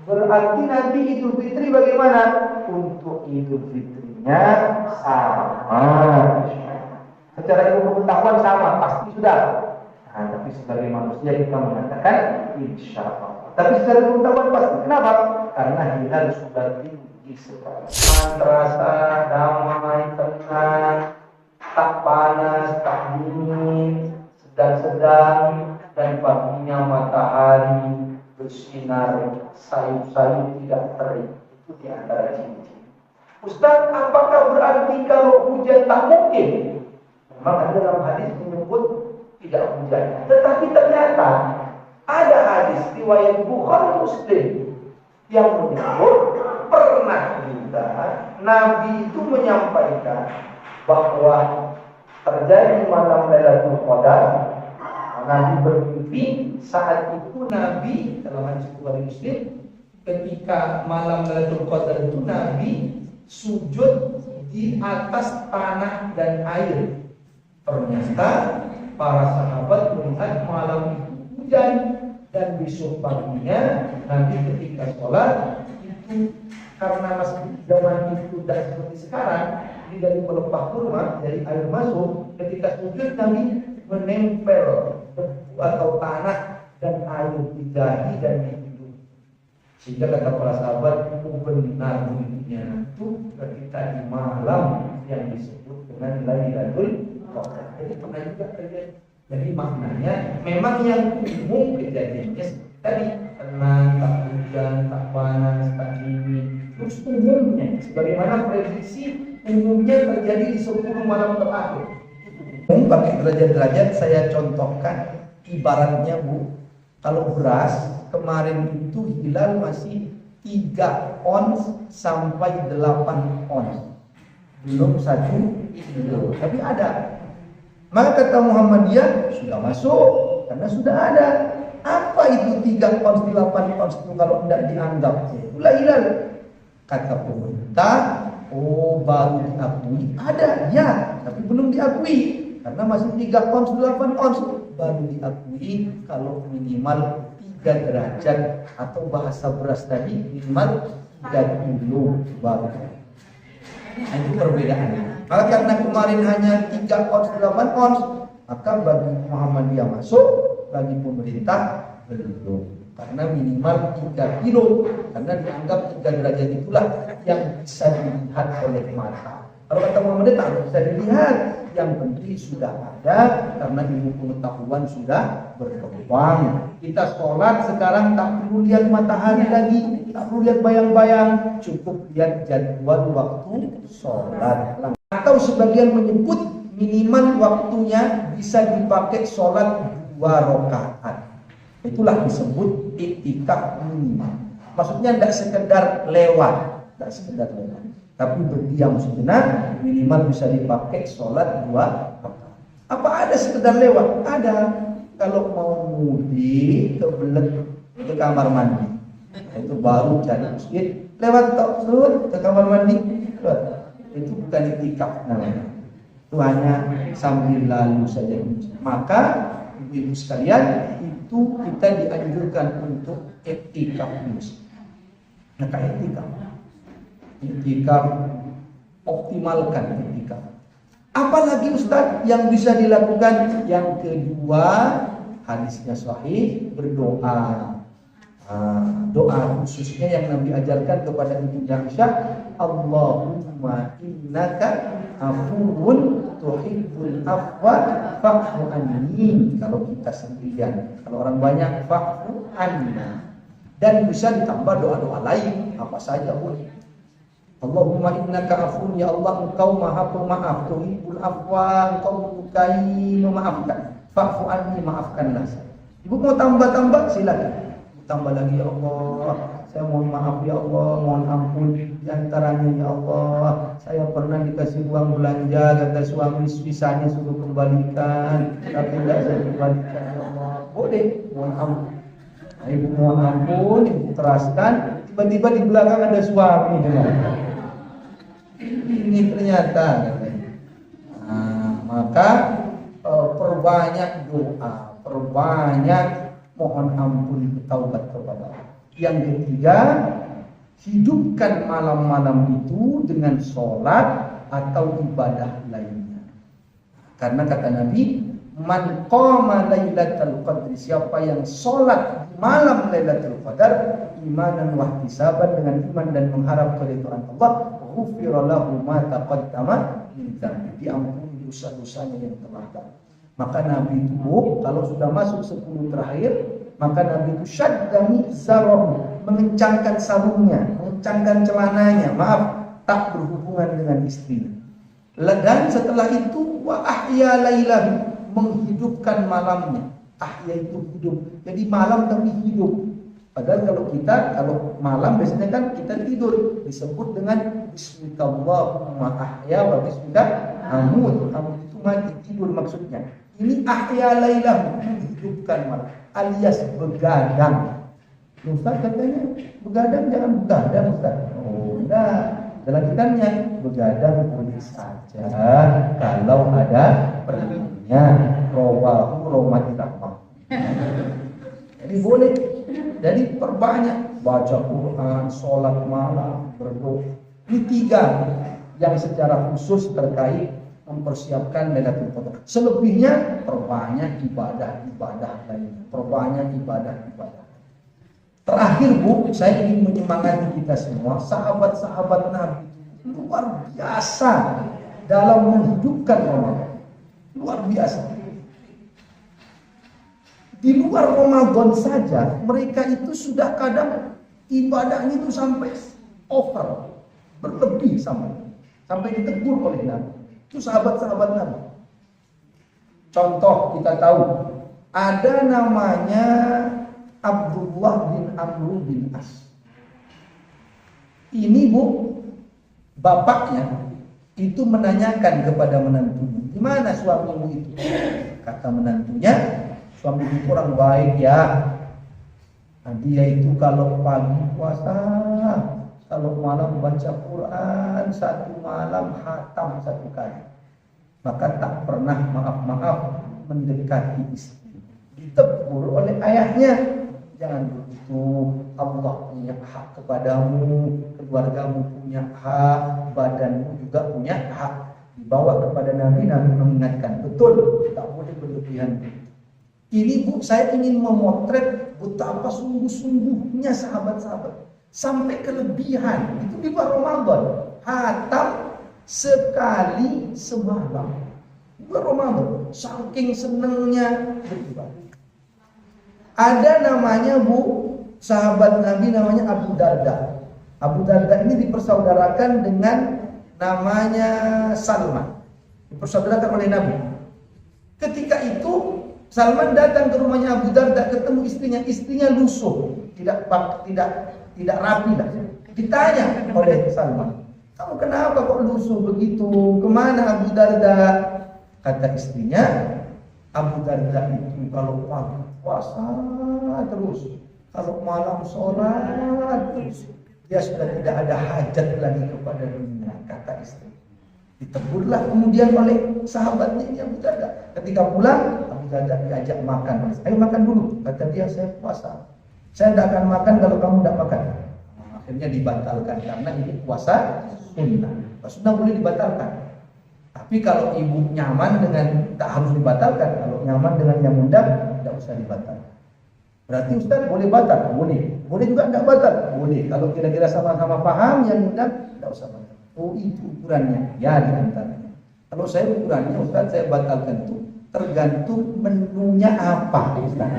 Berarti nanti Idul Fitri bagaimana? Untuk Idul Fitrinya sama. Secara ilmu pengetahuan sama, pasti sudah. Nah, tapi sebagai manusia kita mengatakan insya Allah. Tapi secara ilmu pengetahuan pasti. Kenapa? Karena hilal sudah tinggi sekali. Terasa damai, tenang, tak panas, tak dingin, sedang-sedang, dan paginya matahari bersinar, sayup-sayup tidak terik. Itu di antara ciri-ciri. Ustaz, apakah berarti kalau hujan tak mungkin? Memang dalam hadis menyebut tidak hujan. Tetapi ternyata ada hadis riwayat Bukhari Muslim yang menyebut pernah juga Nabi itu menyampaikan bahwa terjadi malam Lailatul Qadar. Nabi bermimpi, saat itu Nabi dalam hadis Bukhari Muslim, ketika malam Lailatul Qadar itu Nabi sujud di atas tanah dan air. Ternyata para sahabat melihat malam itu hujan, dan besok paginya Nabi ketika sholat itu, karena masih zaman itu tidak seperti sekarang, jadi dari pelepah kurma, dari air masuk, ketika sujud Nabi menempel atau tanah dan air di dahi dan di hidung. Sehingga kata para sahabat, benar mimpinya itu ketika di malam yang disebut dengan Lailatul Qadar. Jadi pernah juga terjadi. Jadi maknanya memang yang umum kejadiannya seperti tadi, tenang, tak hujan, tak panas, tak dingin. Terus umumnya, sebagaimana prediksi umumnya terjadi di 10 malam terakhir. Pakai derajat-derajat saya contohkan, ibaratnya Bu, kalau beras kemarin itu hilal masih 3 ons sampai 8 ons, belum 1 kilo, tapi ada. Maka kata Muhammadiyah sudah masuk karena sudah ada. Apa itu 3 ons 8 ons itu kalau tidak dianggap? Itulah hilal. Kata pemerintah, oh baru diakui, ada ya, tapi belum diakui. Karena masih 3 ons, 8 ons baru diakui kalau minimal 3 derajat, atau bahasa beras tadi minimal 3 kilo baru. Nah, itu perbedaannya. Maka karena kemarin hanya 3 ons, 8 ons, maka bagi Muhammadiyah masuk, bagi pemerintah belum. Karena minimal 3 kilo, karena dianggap 3 derajat itulah yang bisa dilihat oleh mata. Kalau kata Muhammadiyah tak bisa dilihat, yang penting sudah ada karena ilmu pengetahuan sudah berkembang. Kita sholat sekarang tak perlu lihat matahari lagi, tak perlu lihat bayang-bayang, cukup lihat jadwal waktu sholat. Atau sebagian menyebut minimal waktunya bisa dipakai sholat 2 rakaat. Itulah disebut iktikaf minimal. Maksudnya tidak sekedar lewat, tapi berdiam sejenak, minimal bisa dipakai sholat 2 rakaat. Apa ada sekedar lewat? Ada. Kalau mau mudik ke kamar mandi, itu baru cari masjid, lewat ke kamar mandi, itu bukan iktikaf namanya. Itu hanya sambil lalu saja. Maka ibu sekalian, itu kita dianjurkan untuk iktikaf. Maka iktikaf optimalkan etika. Apalagi Ustaz yang bisa dilakukan? Yang kedua, hadisnya sahih, berdoa. Doa khususnya yang Nabi ajarkan kepada Ibu Aisyah, Allahumma innaka afuwun tuhibbul afwa fa'fu anni. Kalau kita sendirian, kalau orang banyak fa'fu anna. Dan bisa ditambah doa-doa lain, apa saja boleh. Allahumma innaka afuwun, ya Allah engkau maha pemaaf, tuhibbul afwa, engkau menyukai memaafkan, fa'fu anni, maafkanlah saya. Ibu mau tambah-tambah silakan. Tambah lagi, ya Allah, saya mohon maaf ya Allah, mohon ampun di antaranya ya Allah, saya pernah dikasih uang belanja, kata suami sisanya suruh kembalikan, tapi tidak saya kembalikan ya Allah. Boleh, mohon ampun. Nah, ibu mohon ampun, ibu teraskan, tiba-tiba di belakang ada suami dengan ini ternyata katanya. Maka perbanyak doa, perbanyak mohon ampun, bertaubat kepada Allah. Yang ketiga, hidupkan malam-malam itu dengan sholat atau ibadah lainnya. Karena kata Nabi, man qama lailatul qadri, siapa yang sholat di malam lailatul qadar imanan wa ihtisaban, dengan iman dan mengharap keridhaan Allah, ghufira lahu ma taqaddama min dzambi, diampuni dosa-dosanya yang telah lalu. Maka Nabi itu kalau sudah masuk 10 terakhir, maka Nabi itu syadda mizarahu, mengencangkan sarungnya, mengencangkan celananya, tak berhubungan dengan istrinya. Dan setelah itu wa ahya lailahu, menghidupkan malamnya. Ahya itu hidup. Jadi malam tapi hidup. Padahal kalau malam biasanya kan kita tidur, disebut dengan bismillahumma ahya wa bismika amut. Amut itu mati, tidur maksudnya. Ini ahya lailahu, menghidupkan malam, alias begadang. Ustaz katanya begadang jangan begadang Ustaz. Oh enggak, dalam begadang boleh saja kalau ada perlunya. Rawahu Romati Rahmah. Jadi boleh. Jadi perbanyak baca Quran, sholat malam, berdoa. Ini 3 yang secara khusus terkait mempersiapkan Lailatul Qadar. Selebihnya perbanyak ibadah-ibadah lain, perbanyak ibadah-ibadah. Terakhir Bu, saya ingin menyemangati kita semua, sahabat-sahabat Nabi luar biasa dalam menghidupkan Ramadan. Luar biasa. Di luar Ramadan saja mereka itu sudah kadang ibadahnya itu sampai over, berlebih sampai ditegur oleh Nabi. Itu sahabat-sahabat Nabi. Contoh kita tahu, ada namanya Abdullah bin Amr bin As. Ini Bu, bapaknya itu menanyakan kepada menantunya, di mana suamimu itu? Kata menantunya, suamiku kurang baik ya. Nah, dia itu kalau pagi puasa, kalau malam baca Quran, satu malam khatam 1 kali. Maka tak pernah maaf-maaf mendekati istri. Ditegur oleh ayahnya, jangan begitu, Allah punya hak kepadamu, keluargamu punya hak, badanmu juga punya hak. Dibawa kepada Nabi mengingatkan, betul, tak boleh berlebihan. Ini Bu, saya ingin memotret betapa sungguh-sungguhnya sahabat-sahabat. Sampai kelebihan, itu di bulan Ramadan. Hatam sekali semalam. Bulan Ramadan, saking senengnya beribadah. Ada namanya Bu, sahabat Nabi namanya Abu Darda. Abu Darda ini dipersaudarakan dengan namanya Salman. Dipersaudarakan oleh Nabi. Ketika itu Salman datang ke rumahnya Abu Darda, ketemu istrinya lusuh, tidak rapi lah. Ditanya oleh Salman, kamu kenapa kok lusuh begitu? Kemana Abu Darda? Kata istrinya, Abu Darda itu kalau pagi puasa terus, kalau malam sholat terus, dia sudah tidak ada hajat lagi kepada dunia, kata istri. Ditegurlah kemudian oleh sahabatnya ini Abu Darda. Ketika pulang, Abu Darda diajak makan. Ayo makan dulu. Kata dia, saya puasa. Saya tidak akan makan kalau kamu tidak makan. Akhirnya dibatalkan karena ini puasa sunnah. Maka sunnah boleh dibatalkan. Tapi kalau ibu nyaman dengan, tak harus dibatalkan. Kalau nyaman dengan yang undang, tidak usah dibatalkan. Berarti Ustaz boleh batal? Boleh. Boleh juga tidak batal? Boleh. Kalau kira-kira sama-sama paham yang undang, tidak usah batal. Oh itu ukurannya. Ya diantaranya. Kalau saya ukurannya Ustaz, saya batalkan itu tergantung menunya apa Ustaz.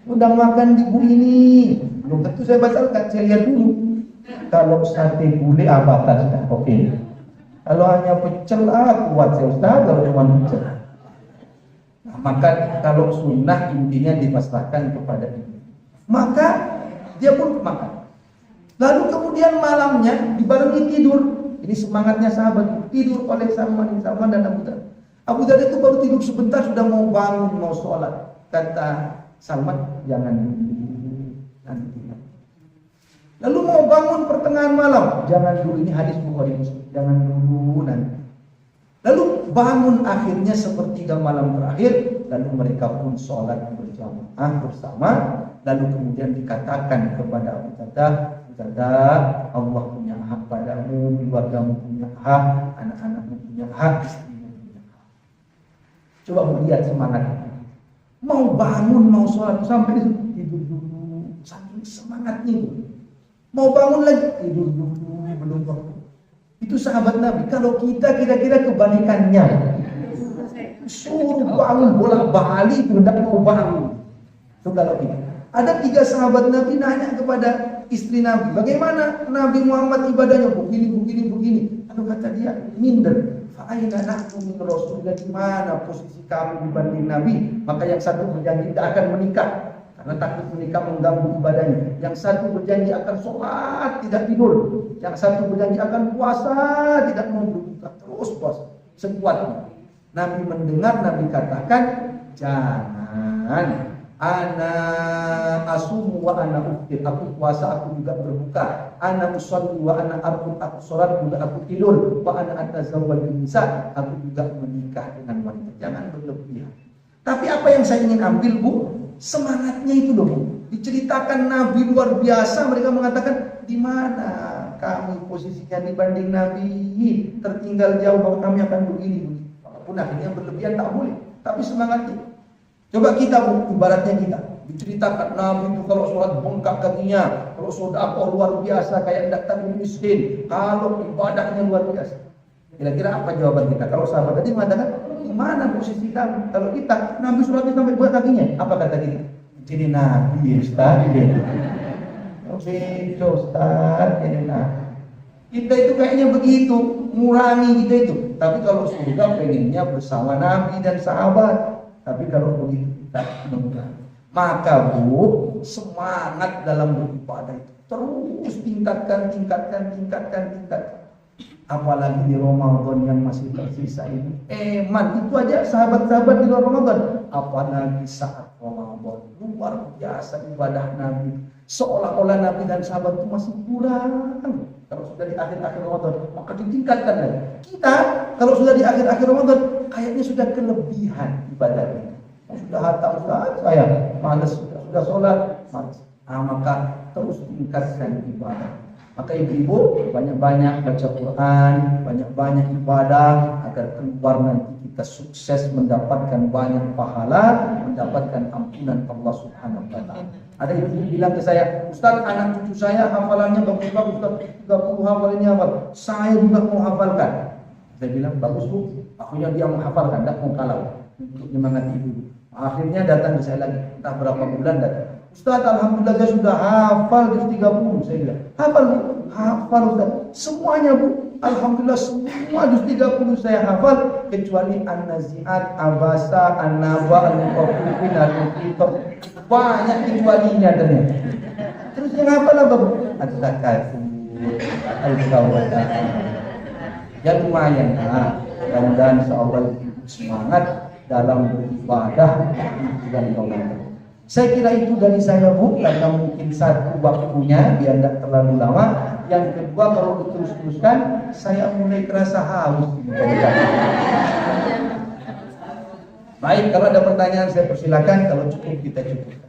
Udah makan di bu ini, belum tentu saya batalkan. Saya lihat dulu. Kalau sate gulai batal sudah. Oke. Kalau hanya pecel kuat saya Ustaz. Kalau cuma pecel. Nah, maka kalau sunnah intinya dipasrahkan kepada ibu. Maka dia pun makan. Lalu kemudian malamnya dibarengi tidur. Ini semangatnya sahabat. Tidur oleh Salman dan Abu Dhar. Abu Dhar itu baru tidur sebentar sudah mau bangun, mau sholat. Kata Salman, jangan dulu, nanti. Lalu mau bangun pertengahan malam, jangan dulu, ini hadis Bukhari Muslim, jangan dulu nanti. Lalu bangun akhirnya sepertiga malam terakhir, lalu mereka pun sholat berjamaah bersama. Lalu kemudian dikatakan kepada Abu Darda, Allah punya hak padamu, keluargamu punya hak, anak-anakmu punya hak, istrimu punya hak. Coba melihat semangatnya. Mau bangun, mau sholat sampai tidur dulu, saking semangatnya itu. Mau bangun lagi, tidur dulu, belum waktu. Itu sahabat Nabi. Kalau kita kira-kira kebalikannya, suruh bangun bolak-balik, tidak mau bangun. Itu kalau kita. Ada 3 sahabat Nabi nanya kepada istri Nabi, bagaimana Nabi Muhammad ibadahnya? Begini. Lalu kata dia, minder. Fa'aina nahnu min Rasulillah, di mana posisi kami dibanding Nabi? Maka yang satu berjanji tidak akan menikah karena takut menikah mengganggu ibadahnya. Yang satu berjanji akan sholat, tidak tidur. Yang satu berjanji akan puasa, tidak mau berbuka, terus puasa sekuatnya. Nabi mendengar, Nabi katakan, jangan. Ana asumu wa ana uftir, aku puasa, aku juga berbuka. Ana usolli wa ana arqud, aku sholat juga aku tidur. Wa ana atazawwaju nisa, aku juga menikah dengan wanita. Jangan berlebihan. Tapi apa yang saya ingin ambil Bu, semangatnya itu loh Bu. Diceritakan Nabi luar biasa, mereka mengatakan di mana kami posisinya dibanding Nabi, tertinggal jauh bahwa kami akan begini. Walaupun akhirnya berlebihan tak boleh, tapi semangatnya. Coba kita Bu, ibaratnya kita diceritakan Nabi itu kalau sholat bengkak kakinya, kalau sedekah luar biasa kayak tidak takut miskin, kalau ibadahnya luar biasa. Kira-kira apa jawaban kita? Kalau sahabat tadi mengatakan, di mana posisi kami? Kalau kita, Nabi sholatnya sampai buat kakinya, apa kata kita? Jadi Nabi Ustaz, oke Ustaz, ini Nabi. Kita itu kayaknya begitu, ngurangi kita itu. Tapi kalau surga pengennya bersama Nabi dan sahabat. Tapi kalau begitu kita mengurangi. Maka Bu, semangat dalam beribadah itu terus tingkatkan. Apalagi di Ramadan yang masih tersisa ini. Itu aja sahabat-sahabat di luar Ramadan. Apalagi saat Ramadan, luar biasa ibadah Nabi. Seolah-olah Nabi dan sahabat itu masih kurang. Kalau sudah di akhir-akhir Ramadan, maka ditingkatkan lagi. Kita kalau sudah di akhir-akhir Ramadan, kayaknya sudah kelebihan ibadahnya. Sudah hatam, saya malas, sudah sholat, malas. Maka terus tingkatkan ibadah. Maka ibu-ibu banyak-banyak baca Quran, banyak-banyak ibadah agar keluar nanti kita sukses mendapatkan banyak pahala, mendapatkan ampunan Allah Subhanahu wa taala. Ada ibu bilang ke saya, Ustaz, anak cucu saya hafalannya bagus-bagus, Ustaz, 30 hafalannya hafal. Saya juga mau hafalkan. Saya bilang, bagus Bu, akhirnya dia menghafalkan, tidak mau kalau untuk menyemangati ibu. Akhirnya datang ke saya lagi, entah berapa bulan datang. Ustaz, alhamdulillah saya sudah hafal juz 30. Saya bilang, hafal Bu? Hafal Ustaz. Semuanya Bu, alhamdulillah semua juz 30 saya hafal kecuali An-Nazi'at, Abasa, An-Naba, Al-Mutaffifin, Al-Mufiqah. Banyak kecualinya ternyata. Terus yang hafal apa Bu? At-Takatsur, Al-Kawadah. Ya lumayan lah. Mudah-mudahan insyaallah semangat dalam beribadah dan Ramadan. Saya kira itu dari saya Bu, karena mungkin satu waktunya biar tidak terlalu lama. Yang kedua, kalau diterus-teruskan saya mulai terasa haus. Baik, kalau ada pertanyaan saya persilakan, kalau cukup kita cukupkan.